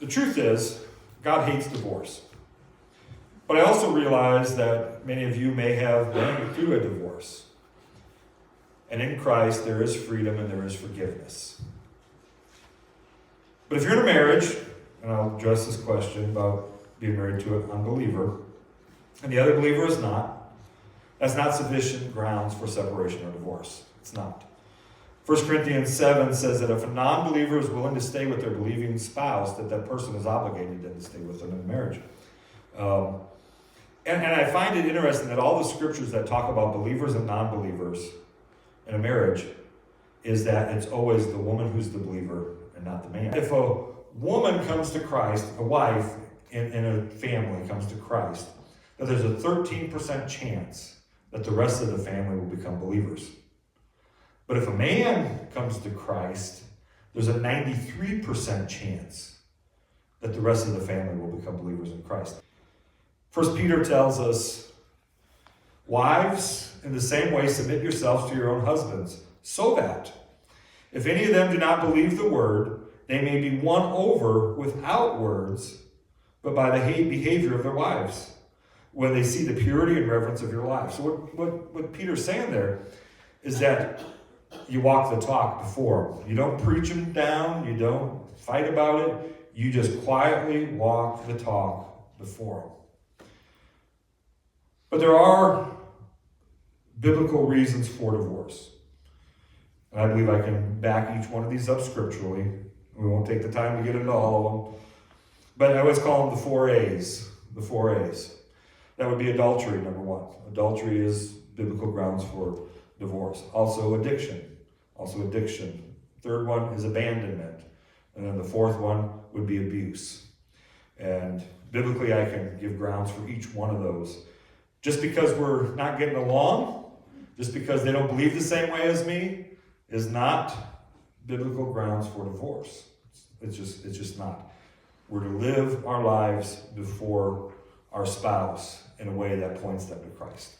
The truth is, God hates divorce. But I also realize that many of you may have been through a divorce. And in Christ, there is freedom and there is forgiveness. But if you're in a marriage, and I'll address this question about being married to an unbeliever, and the other believer is not, that's not sufficient grounds for separation or divorce. It's not. 1 Corinthians 7 says that if a non-believer is willing to stay with their believing spouse, that person is obligated then to stay with them in marriage. And I find it interesting that all the scriptures that talk about believers and non-believers in a marriage is that it's always the woman who's the believer and not the man. If a woman comes to Christ, a wife in a family comes to Christ, that there's a 13% chance that the rest of the family will become believers. But if a man comes to Christ, there's a 93% chance that the rest of the family will become believers in Christ. 1 Peter tells us, wives, in the same way, submit yourselves to your own husbands, so that if any of them do not believe the word, they may be won over without words, but by the behavior of their wives, when they see the purity and reverence of your life. So what Peter's saying there is that you walk the talk before them. You don't preach them down. You don't fight about it. You just quietly walk the talk before them. But there are biblical reasons for divorce. And I believe I can back each one of these up scripturally. We won't take the time to get into all of them. But I always call them the 4 A's. The 4 A's. That would be adultery, number 1. Adultery is biblical grounds for divorce. Also addiction. Third one is abandonment. And then the fourth one would be abuse. And biblically, I can give grounds for each one of those. Just because we're not getting along, just because they don't believe the same way as me, is not biblical grounds for divorce. It's just not. We're to live our lives before our spouse in a way that points them to Christ.